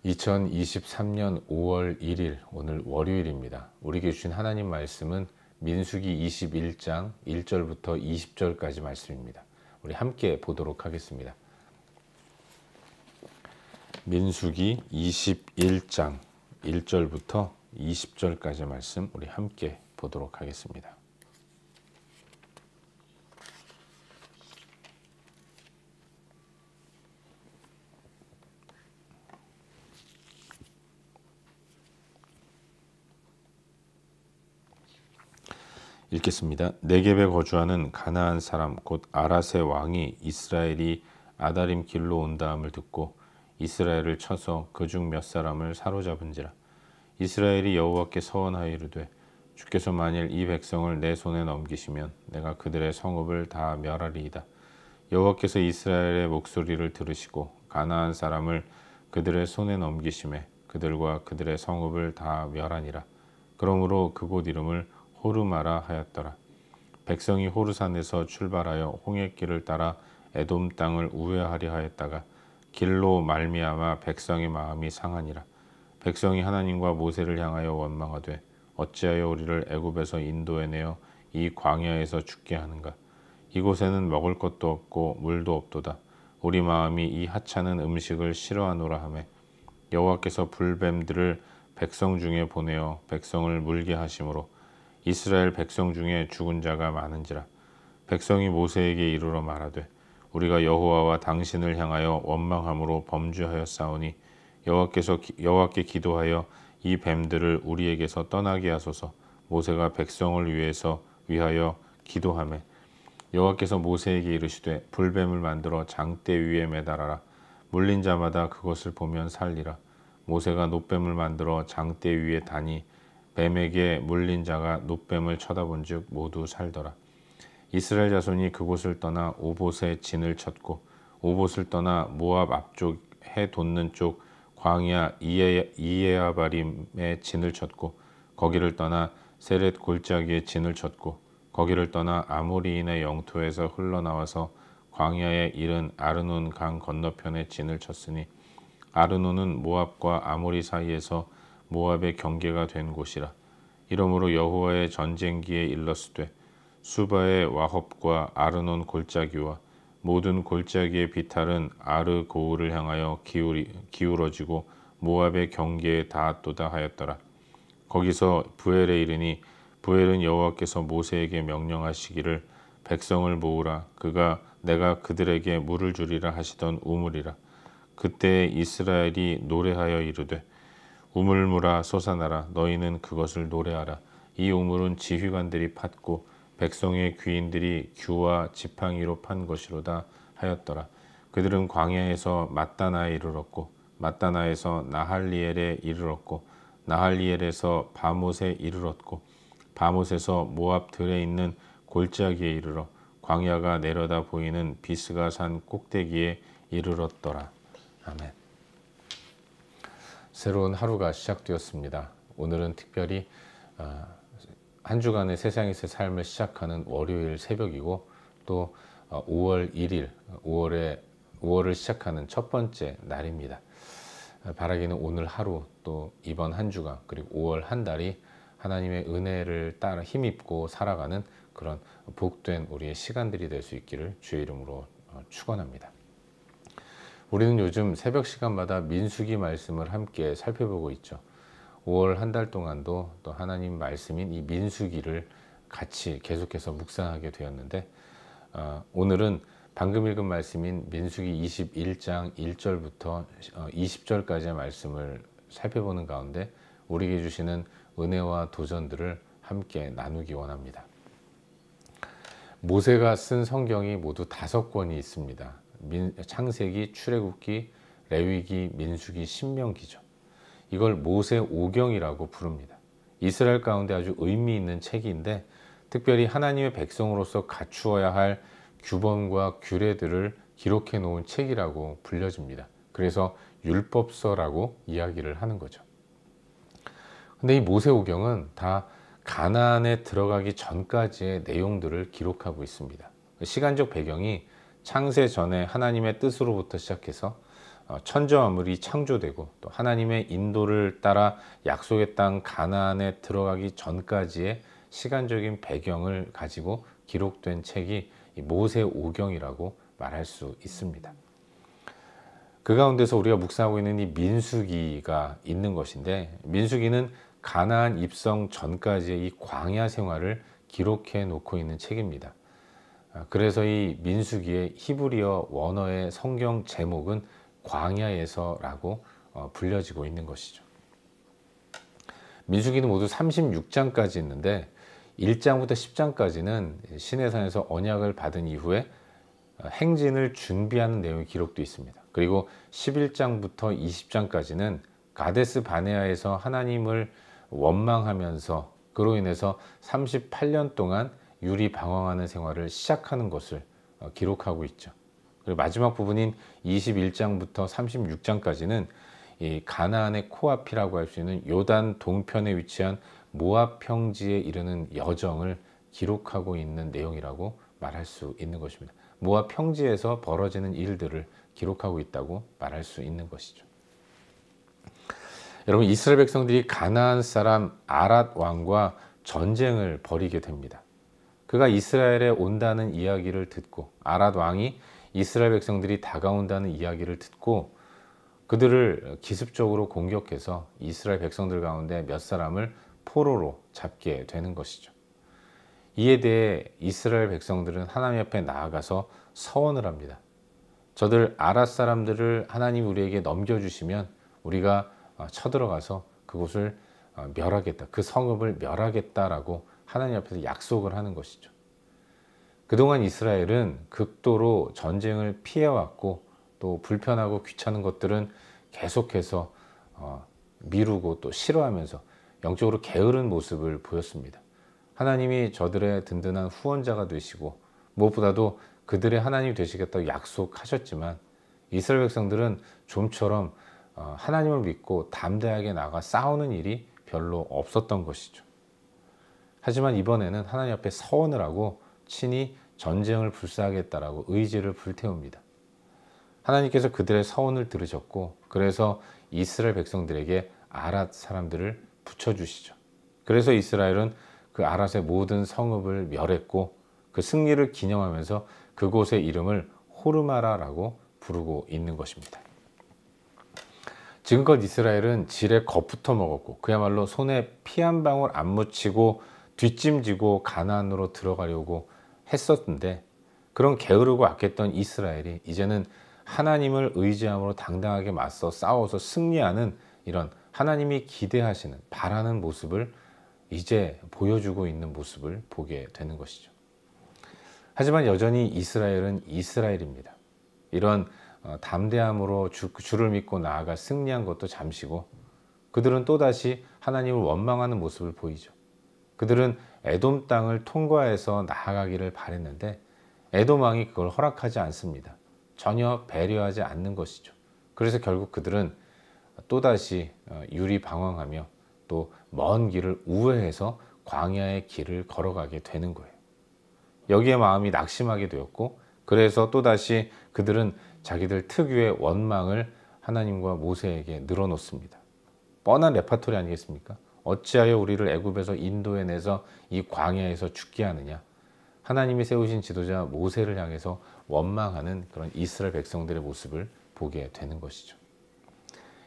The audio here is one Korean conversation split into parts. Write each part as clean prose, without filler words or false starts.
2023년 5월 1일 오늘 월요일입니다. 우리에게 주신 하나님 말씀은 민수기 21장 1절부터 20절까지 말씀입니다. 우리 함께 보도록 하겠습니다. 민수기 21장 1절부터 20절까지 말씀 우리 함께 보도록 하겠습니다. 읽겠습니다. 네겝에 거주하는 가나안 사람 곧 아랏의 왕이 이스라엘이 아다림 길로 온다함을 듣고 이스라엘을 쳐서 그중 몇 사람을 사로잡은지라. 이스라엘이 여호와께 서원하여 이르되 주께서 만일 이 백성을 내 손에 넘기시면 내가 그들의 성읍을 다 멸하리이다. 여호와께서 이스라엘의 목소리를 들으시고 가나안 사람을 그들의 손에 넘기심에 그들과 그들의 성읍을 다 멸하니라. 그러므로 그곳 이름을 호르마라 하였더라. 백성이 호르산에서 출발하여 홍해길을 따라 에돔 땅을 우회하려 하였다가 길로 말미암아 백성의 마음이 상하니라. 백성이 하나님과 모세를 향하여 원망하되 어찌하여 우리를 애굽에서 인도해내어 이 광야에서 죽게 하는가. 이곳에는 먹을 것도 없고 물도 없도다. 우리 마음이 이 하찮은 음식을 싫어하노라 하매 여호와께서 불뱀들을 백성 중에 보내어 백성을 물게 하심으로 이스라엘 백성 중에 죽은 자가 많은지라. 백성이 모세에게 이르러 말하되 우리가 여호와와 당신을 향하여 원망함으로 범죄하였사오니 여호와께 기도하여 이 뱀들을 우리에게서 떠나게 하소서. 모세가 백성을 위하여 기도하매 여호와께서 모세에게 이르시되 불뱀을 만들어 장대 위에 매달아라. 물린 자마다 그것을 보면 살리라. 모세가 놋뱀을 만들어 장대 위에 다니 뱀에게 물린 자가 놋뱀을 쳐다본즉 모두 살더라. 이스라엘 자손이 그곳을 떠나 오봇에 진을 쳤고 오봇을 떠나 모압 앞쪽 해 돋는 쪽 광야 이에아바림에 진을 쳤고 거기를 떠나 세렛 골짜기에 진을 쳤고 거기를 떠나 아모리인의 영토에서 흘러나와서 광야에 이른 아르논 강 건너편에 진을 쳤으니 아르논은 모압과 아모리 사이에서 모압의 경계가 된 곳이라. 이러므로 여호와의 전쟁기에 일렀으되 수바의 와헙과 아르논 골짜기와 모든 골짜기의 비탈은 아르 고울을 향하여 기울어지고 모압의 경계에 닿았도다 하였더라. 거기서 부엘에 이르니 부엘은 여호와께서 모세에게 명령하시기를 백성을 모으라. 그가 내가 그들에게 물을 주리라 하시던 우물이라. 그때 이스라엘이 노래하여 이르되 우물물아 솟아나라. 너희는 그것을 노래하라. 이 우물은 지휘관들이 팠고 백성의 귀인들이 규와 지팡이로 판 것이로다 하였더라. 그들은 광야에서 맞다나에 이르렀고 맞다나에서 나할리엘에 이르렀고 나할리엘에서 바못에 이르렀고 바못에서 모압 들에 있는 골짜기에 이르러 광야가 내려다 보이는 비스가 산 꼭대기에 이르렀더라. 아멘. 새로운 하루가 시작되었습니다. 오늘은 특별히 한 주간의 세상에서의 삶을 시작하는 월요일 새벽이고 또 5월 1일 5월을 시작하는 첫 번째 날입니다. 바라기는 오늘 하루 또 이번 한 주간 그리고 5월 한 달이 하나님의 은혜를 따라 힘입고 살아가는 그런 복된 우리의 시간들이 될 수 있기를 주의 이름으로 축원합니다. 우리는 요즘 새벽 시간마다 민수기 말씀을 함께 살펴보고 있죠. 5월 한 달 동안도 또 하나님 말씀인 이 민수기를 같이 계속해서 묵상하게 되었는데 오늘은 방금 읽은 말씀인 민수기 21장 1절부터 20절까지의 말씀을 살펴보는 가운데 우리에게 주시는 은혜와 도전들을 함께 나누기 원합니다. 모세가 쓴 성경이 모두 5권이 있습니다. 창세기, 출애굽기, 레위기, 민수기, 신명기죠. 이걸 모세 오경이라고 부릅니다. 이스라엘 가운데 아주 의미 있는 책인데 특별히 하나님의 백성으로서 갖추어야 할 규범과 규례들을 기록해 놓은 책이라고 불려집니다. 그래서 율법서라고 이야기를 하는 거죠. 근데 이 모세오경은 다 가나안에 들어가기 전까지의 내용들을 기록하고 있습니다. 시간적 배경이 창세 전에 하나님의 뜻으로부터 시작해서 천지 만물이 창조되고 또 하나님의 인도를 따라 약속의 땅 가나안에 들어가기 전까지의 시간적인 배경을 가지고 기록된 책이 이 모세오경이라고 말할 수 있습니다. 그 가운데서 우리가 묵상하고 있는 이 민수기가 있는 것인데, 민수기는 가나안 입성 전까지의 이 광야 생활을 기록해 놓고 있는 책입니다. 그래서 이 민수기의 히브리어 원어의 성경 제목은 광야에서라고 불려지고 있는 것이죠. 민수기는 모두 36장까지 있는데 1장부터 10장까지는 시내산에서 언약을 받은 이후에 행진을 준비하는 내용이 기록되어 있습니다. 그리고 11장부터 20장까지는 가데스 바네아에서 하나님을 원망하면서 그로 인해서 38년 동안 유리방황하는 생활을 시작하는 것을 기록하고 있죠. 그리고 마지막 부분인 21장부터 36장까지는 이 가나안의 코앞이라고 할 수 있는 요단 동편에 위치한 모압 평지에 이르는 여정을 기록하고 있는 내용이라고 말할 수 있는 것입니다. 모압 평지에서 벌어지는 일들을 기록하고 있다고 말할 수 있는 것이죠. 여러분, 이스라엘 백성들이 가나안 사람 아랏 왕과 전쟁을 벌이게 됩니다. 그가 이스라엘에 온다는 이야기를 듣고, 아랏 왕이 이스라엘 백성들이 다가온다는 이야기를 듣고 그들을 기습적으로 공격해서 이스라엘 백성들 가운데 몇 사람을 포로로 잡게 되는 것이죠. 이에 대해 이스라엘 백성들은 하나님 앞에 나아가서 서원을 합니다. 저들 아랏 사람들을 하나님 우리에게 넘겨주시면 우리가 쳐들어가서 그곳을 멸하겠다, 그 성읍을 멸하겠다라고 하나님 앞에서 약속을 하는 것이죠. 그동안 이스라엘은 극도로 전쟁을 피해왔고 또 불편하고 귀찮은 것들은 계속해서 미루고 또 싫어하면서 영적으로 게으른 모습을 보였습니다. 하나님이 저들의 든든한 후원자가 되시고 무엇보다도 그들의 하나님이 되시겠다고 약속하셨지만 이스라엘 백성들은 좀처럼 하나님을 믿고 담대하게 나가 싸우는 일이 별로 없었던 것이죠. 하지만 이번에는 하나님 앞에 서원을 하고 친히 전쟁을 불사하겠다라고 의지를 불태웁니다. 하나님께서 그들의 서원을 들으셨고 그래서 이스라엘 백성들에게 아랏 사람들을 붙여주시죠. 그래서 이스라엘은 그 아랏의 모든 성읍을 멸했고 그 승리를 기념하면서 그곳의 이름을 호르마라라고 부르고 있는 것입니다. 지금껏 이스라엘은 질에 겁부터 먹었고 그야말로 손에 피 한 방울 안 묻히고 뒷짐지고 가나안으로 들어가려고 했었는데, 그런 게으르고 악했던 이스라엘이 이제는 하나님을 의지함으로 당당하게 맞서 싸워서 승리하는 이런 하나님이 기대하시는, 바라는 모습을 이제 보여주고 있는 모습을 보게 되는 것이죠. 하지만 여전히 이스라엘은 이스라엘입니다. 이런 담대함으로 주를 믿고 나아가 승리한 것도 잠시고 그들은 또다시 하나님을 원망하는 모습을 보이죠. 그들은 에돔 땅을 통과해서 나아가기를 바랬는데 에돔 왕이 그걸 허락하지 않습니다. 전혀 배려하지 않는 것이죠. 그래서 결국 그들은 또다시 유리방황하며 또 먼 길을 우회해서 광야의 길을 걸어가게 되는 거예요. 여기에 마음이 낙심하게 되었고 그래서 또다시 그들은 자기들 특유의 원망을 하나님과 모세에게 늘어놓습니다. 뻔한 레파토리 아니겠습니까? 어찌하여 우리를 애굽에서 인도해내서 이 광야에서 죽게 하느냐. 하나님이 세우신 지도자 모세를 향해서 원망하는 그런 이스라엘 백성들의 모습을 보게 되는 것이죠.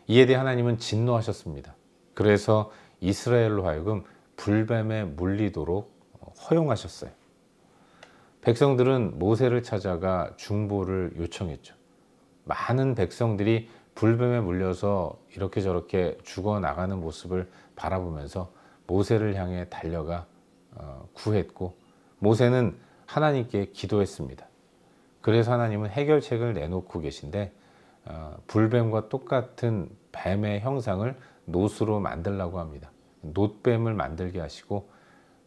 이에 대해 하나님은 진노하셨습니다. 그래서 이스라엘로 하여금 불뱀에 물리도록 허용하셨어요. 백성들은 모세를 찾아가 중보를 요청했죠. 많은 백성들이 불뱀에 물려서 이렇게 저렇게 죽어나가는 모습을 바라보면서 모세를 향해 달려가 구했고 모세는 하나님께 기도했습니다. 그래서 하나님은 해결책을 내놓고 계신데 불뱀과 똑같은 뱀의 형상을 놋으로 만들라고 합니다. 놋뱀을 만들게 하시고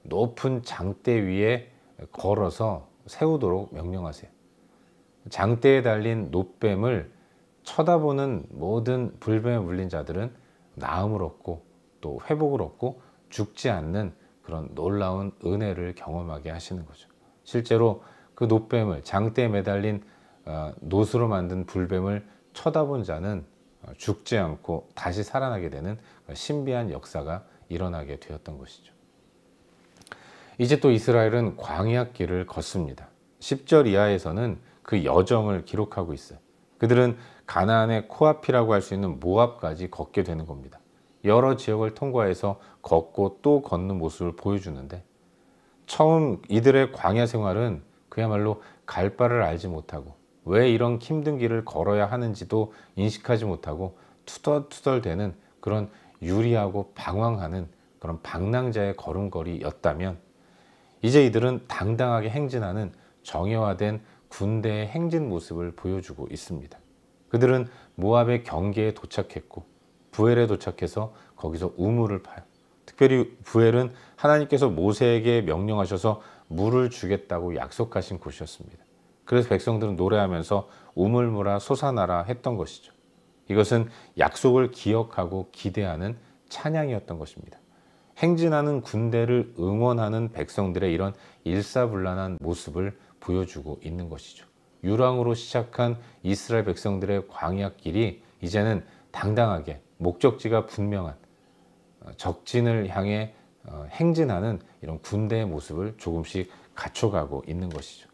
높은 장대 위에 걸어서 세우도록 명령하세요. 장대에 달린 놋뱀을 쳐다보는 모든 불뱀에 물린 자들은 나음을 얻고 또 회복을 얻고 죽지 않는 그런 놀라운 은혜를 경험하게 하시는 거죠. 실제로 그 놋뱀을, 장대에 매달린 놋으로 만든 불뱀을 쳐다본 자는 죽지 않고 다시 살아나게 되는 신비한 역사가 일어나게 되었던 것이죠. 이제 또 이스라엘은 광야 길을 걷습니다. 10절 이하에서는 그 여정을 기록하고 있어요. 그들은 가나안의 코앞이라고 할 수 있는 모압까지 걷게 되는 겁니다. 여러 지역을 통과해서 걷고 또 걷는 모습을 보여주는데, 처음 이들의 광야 생활은 그야말로 갈 바를 알지 못하고 왜 이런 힘든 길을 걸어야 하는지도 인식하지 못하고 투덜투덜대는 그런 유리하고 방황하는 그런 방랑자의 걸음걸이였다면, 이제 이들은 당당하게 행진하는 정예화된 군대의 행진 모습을 보여주고 있습니다. 그들은 모압의 경계에 도착했고 부엘에 도착해서 거기서 우물을 파요. 특별히 부엘은 하나님께서 모세에게 명령하셔서 물을 주겠다고 약속하신 곳이었습니다. 그래서 백성들은 노래하면서 우물물아 솟아나라 했던 것이죠. 이것은 약속을 기억하고 기대하는 찬양이었던 것입니다. 행진하는 군대를 응원하는 백성들의 이런 일사불란한 모습을 보여주고 있는 것이죠. 유랑으로 시작한 이스라엘 백성들의 광야길이 이제는 당당하게 목적지가 분명한 적진을 향해 행진하는 이런 군대의 모습을 조금씩 갖춰가고 있는 것이죠.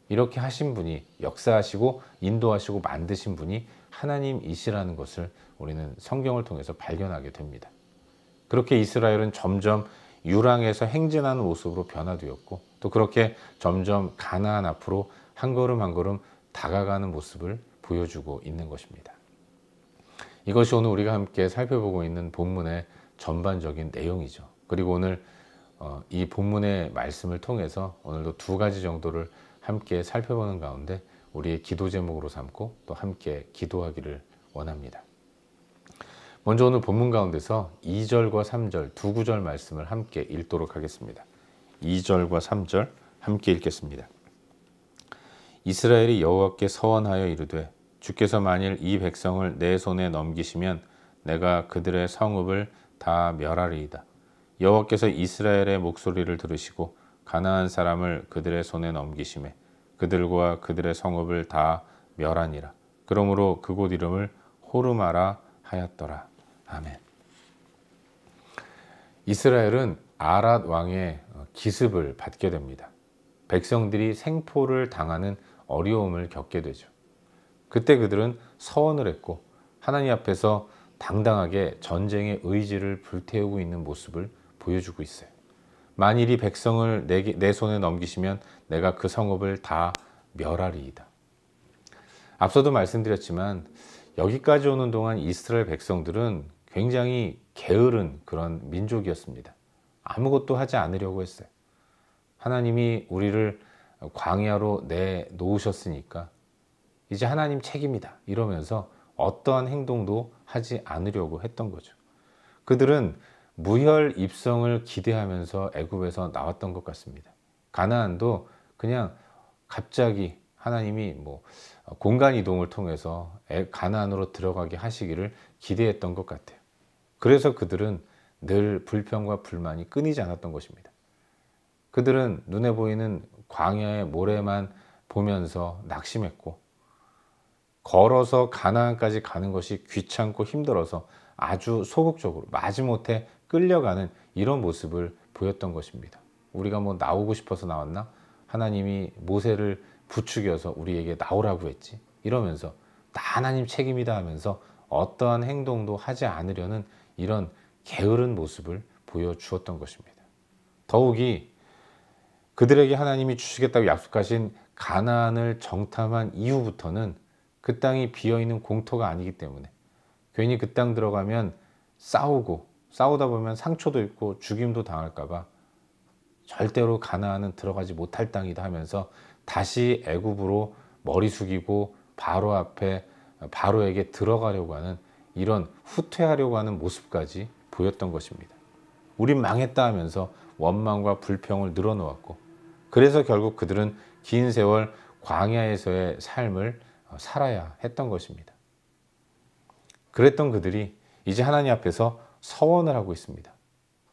이렇게 하신 분이, 역사하시고 인도하시고 만드신 분이 하나님이시라는 것을 우리는 성경을 통해서 발견하게 됩니다. 그렇게 이스라엘은 점점 유랑에서 행진하는 모습으로 변화되었고, 또 그렇게 점점 가나안 앞으로 한 걸음 한 걸음 다가가는 모습을 보여주고 있는 것입니다. 이것이 오늘 우리가 함께 살펴보고 있는 본문의 전반적인 내용이죠. 그리고 오늘 이 본문의 말씀을 통해서 오늘도 두 가지 정도를 함께 살펴보는 가운데 우리의 기도 제목으로 삼고 또 함께 기도하기를 원합니다. 먼저 오늘 본문 가운데서 2절과 3절 두 구절 말씀을 함께 읽도록 하겠습니다. 2절과 3절 함께 읽겠습니다. 이스라엘이 여호와께 서원하여 이르되 주께서 만일 이 백성을 내 손에 넘기시면 내가 그들의 성읍을 다 멸하리이다. 여호와께서 이스라엘의 목소리를 들으시고 가나안 사람을 그들의 손에 넘기심에 그들과 그들의 성읍을 다 멸하니라. 그러므로 그곳 이름을 호르마라 하였더라. 아멘. 이스라엘은 아랏 왕의 기습을 받게 됩니다. 백성들이 생포를 당하는 어려움을 겪게 되죠. 그때 그들은 서원을 했고 하나님 앞에서 당당하게 전쟁의 의지를 불태우고 있는 모습을 보여주고 있어요. 만일 이 백성을 내 손에 넘기시면 내가 그 성읍을 다 멸하리이다. 앞서도 말씀드렸지만 여기까지 오는 동안 이스라엘 백성들은 굉장히 게으른 그런 민족이었습니다. 아무것도 하지 않으려고 했어요. 하나님이 우리를 광야로 내놓으셨으니까 이제 하나님 책임이다 이러면서 어떠한 행동도 하지 않으려고 했던 거죠. 그들은 무혈 입성을 기대하면서 애굽에서 나왔던 것 같습니다. 가나안도 그냥 갑자기 하나님이 공간 이동을 통해서 가나안으로 들어가게 하시기를 기대했던 것 같아요. 그래서 그들은 늘 불평과 불만이 끊이지 않았던 것입니다. 그들은 눈에 보이는 광야의 모래만 보면서 낙심했고, 걸어서 가나안까지 가는 것이 귀찮고 힘들어서 아주 소극적으로 마지못해 끌려가는 이런 모습을 보였던 것입니다. 우리가 나오고 싶어서 나왔나? 하나님이 모세를 부추겨서 우리에게 나오라고 했지. 이러면서 다 하나님 책임이다 하면서 어떠한 행동도 하지 않으려는 이런 게으른 모습을 보여주었던 것입니다. 더욱이 그들에게 하나님이 주시겠다고 약속하신 가나안을 정탐한 이후부터는 그 땅이 비어있는 공터가 아니기 때문에 괜히 그 땅 들어가면 싸우다 보면 상처도 입고 죽임도 당할까 봐 절대로 가나안은 들어가지 못할 땅이다 하면서 다시 애굽으로 머리 숙이고 바로 앞에 바로에게 들어가려고 하는 이런 후퇴하려고 하는 모습까지 보였던 것입니다. 우린 망했다 하면서 원망과 불평을 늘어놓았고, 그래서 결국 그들은 긴 세월 광야에서의 삶을 살아야 했던 것입니다. 그랬던 그들이 이제 하나님 앞에서 서원을 하고 있습니다.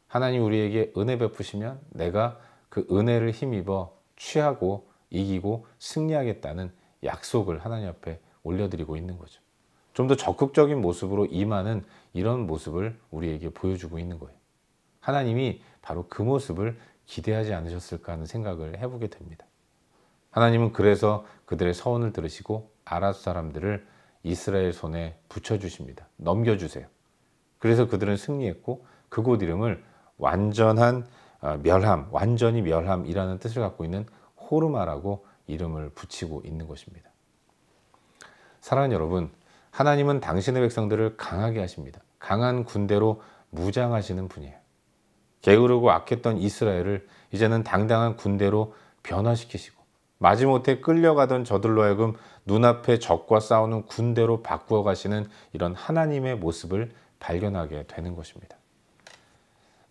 하나님 우리에게 은혜 베푸시면 내가 그 은혜를 힘입어 취하고 이기고 승리하겠다는 약속을 하나님 앞에 올려드리고 있는 거죠. 좀 더 적극적인 모습으로 임하는 이런 모습을 우리에게 보여주고 있는 거예요. 하나님이 바로 그 모습을 기대하지 않으셨을까 하는 생각을 해보게 됩니다. 하나님은 그래서 그들의 서원을 들으시고 아랏 사람들을 이스라엘 손에 붙여주십니다. 넘겨주세요. 그래서 그들은 승리했고 그곳 이름을 완전한 멸함, 완전히 멸함이라는 뜻을 갖고 있는 호르마라고 이름을 붙이고 있는 것입니다. 사랑하는 여러분, 하나님은 당신의 백성들을 강하게 하십니다. 강한 군대로 무장하시는 분이에요. 게으르고 악했던 이스라엘을 이제는 당당한 군대로 변화시키시고 마지못해 끌려가던 저들로 하여금 눈앞에 적과 싸우는 군대로 바꾸어 가시는 이런 하나님의 모습을 발견하게 되는 것입니다.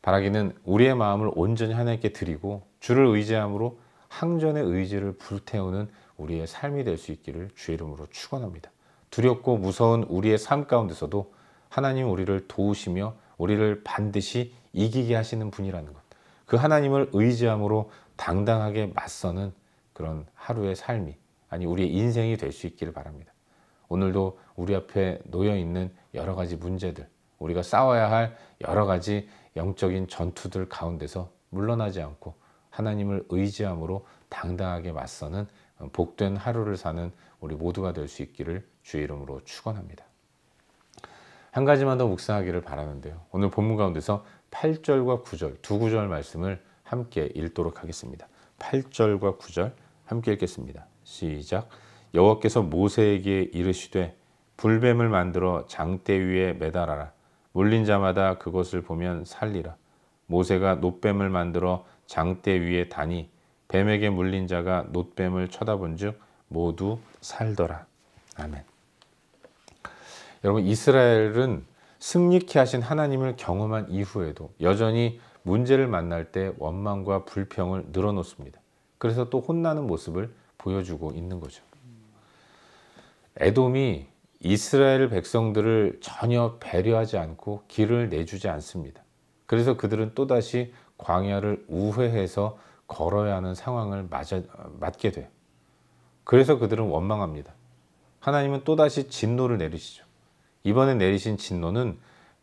바라기는 우리의 마음을 온전히 하나님께 드리고 주를 의지함으로 항전의 의지를 불태우는 우리의 삶이 될 수 있기를 주의 이름으로 축원합니다. 두렵고 무서운 우리의 삶 가운데서도 하나님 우리를 도우시며 우리를 반드시 이기게 하시는 분이라는 것, 그 하나님을 의지함으로 당당하게 맞서는 그런 하루의 삶이, 아니 우리의 인생이 될 수 있기를 바랍니다. 오늘도 우리 앞에 놓여있는 여러 가지 문제들, 우리가 싸워야 할 여러 가지 영적인 전투들 가운데서 물러나지 않고 하나님을 의지함으로 당당하게 맞서는 복된 하루를 사는 우리 모두가 될 수 있기를 주의 이름으로 축원합니다. 한 가지만 더 묵상하기를 바라는데요. 오늘 본문 가운데서 8절과 9절 두 구절 말씀을 함께 읽도록 하겠습니다. 8절과 9절 함께 읽겠습니다. 시작. 여호와께서 모세에게 이르시되 불뱀을 만들어 장대 위에 매달아라. 물린 자마다 그것을 보면 살리라. 모세가 놋뱀을 만들어 장대 위에 다니 뱀에게 물린 자가 놋뱀을 쳐다본즉 모두 살더라. 아멘. 여러분, 이스라엘은 승리케 하신 하나님을 경험한 이후에도 여전히 문제를 만날 때 원망과 불평을 늘어놓습니다. 그래서 또 혼나는 모습을 보여주고 있는 거죠. 에돔이 이스라엘 백성들을 전혀 배려하지 않고 길을 내주지 않습니다. 그래서 그들은 또다시 광야를 우회해서 걸어야 하는 상황을 맞게 돼요. 그래서 그들은 원망합니다. 하나님은 또다시 진노를 내리시죠. 이번에 내리신 진노는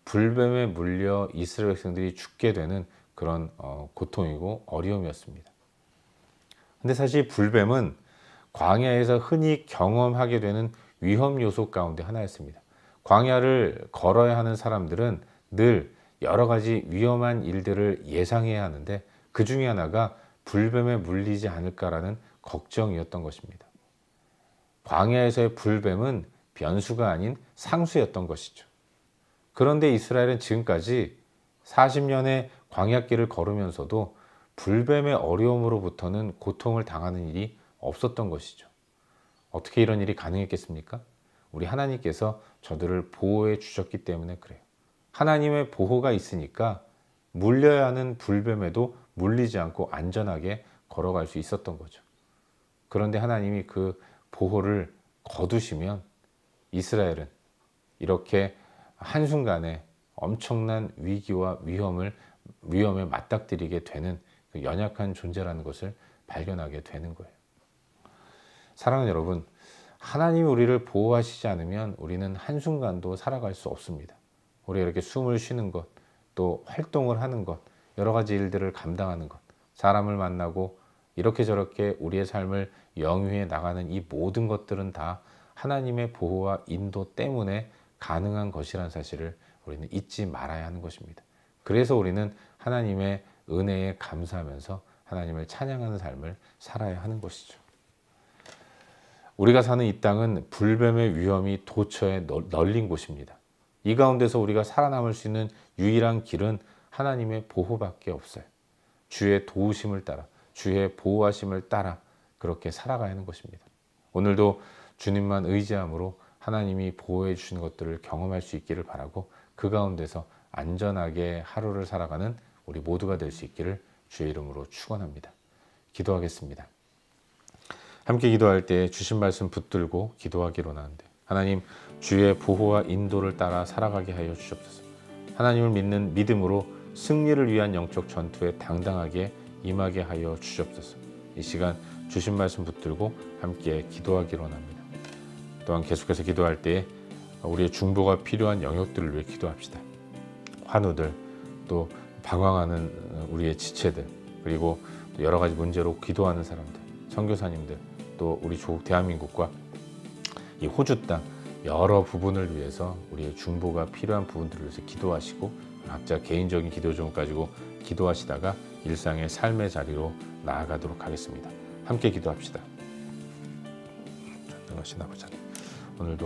불뱀에 물려 이스라엘 백성들이 죽게 되는 그런 고통이고 어려움이었습니다. 근데 사실 불뱀은 광야에서 흔히 경험하게 되는 위험 요소 가운데 하나였습니다. 광야를 걸어야 하는 사람들은 늘 여러 가지 위험한 일들을 예상해야 하는데 그 중에 하나가 불뱀에 물리지 않을까라는 걱정이었던 것입니다. 광야에서의 불뱀은 변수가 아닌 상수였던 것이죠. 그런데 이스라엘은 지금까지 40년의 광야길을 걸으면서도 불뱀의 어려움으로부터는 고통을 당하는 일이 없었던 것이죠. 어떻게 이런 일이 가능했겠습니까? 우리 하나님께서 저들을 보호해 주셨기 때문에 그래요. 하나님의 보호가 있으니까 물려야 하는 불뱀에도 물리지 않고 안전하게 걸어갈 수 있었던 거죠. 그런데 하나님이 그 보호를 거두시면 이스라엘은 이렇게 한순간에 엄청난 위기와 위험에 맞닥뜨리게 되는 그 연약한 존재라는 것을 발견하게 되는 거예요. 사랑하는 여러분, 하나님이 우리를 보호하시지 않으면 우리는 한순간도 살아갈 수 없습니다. 우리가 이렇게 숨을 쉬는 것, 또 활동을 하는 것, 여러 가지 일들을 감당하는 것, 사람을 만나고 이렇게 저렇게 우리의 삶을 영위해 나가는 이 모든 것들은 다 하나님의 보호와 인도 때문에 가능한 것이라는 사실을 우리는 잊지 말아야 하는 것입니다. 그래서 우리는 하나님의 은혜에 감사하면서 하나님을 찬양하는 삶을 살아야 하는 것이죠. 우리가 사는 이 땅은 불뱀의 위험이 도처에 널린 곳입니다. 이 가운데서 우리가 살아남을 수 있는 유일한 길은 하나님의 보호밖에 없어요. 주의 도우심을 따라, 주의 보호하심을 따라 그렇게 살아가야 하는 것입니다. 오늘도 주님만 의지함으로 하나님이 보호해 주시는 것들을 경험할 수 있기를 바라고 그 가운데서 안전하게 하루를 살아가는 우리 모두가 될 수 있기를 주의 이름으로 축원합니다. 기도하겠습니다. 함께 기도할 때 주신 말씀 붙들고 기도하기로 하는데 하나님, 주의 보호와 인도를 따라 살아가게 하여 주시옵소서. 하나님을 믿는 믿음으로 승리를 위한 영적 전투에 당당하게 임하게 하여 주시옵소서. 이 시간 주신 말씀 붙들고 함께 기도하기로 합니다. 또한 계속해서 기도할 때 우리의 중보가 필요한 영역들을 위해 기도합시다. 환우들, 또 방황하는 우리의 지체들, 그리고 또 여러 가지 문제로 기도하는 사람들, 선교사님들, 또 우리 조국 대한민국과 이 호주 땅 여러 부분을 위해서 우리의 중보가 필요한 부분들을 위해서 기도하시고, 각자 개인적인 기도 좀 가지고 기도하시다가 일상의 삶의 자리로 나아가도록 하겠습니다. 함께 기도합시다. 전능하신 아버지 하나님, 오늘도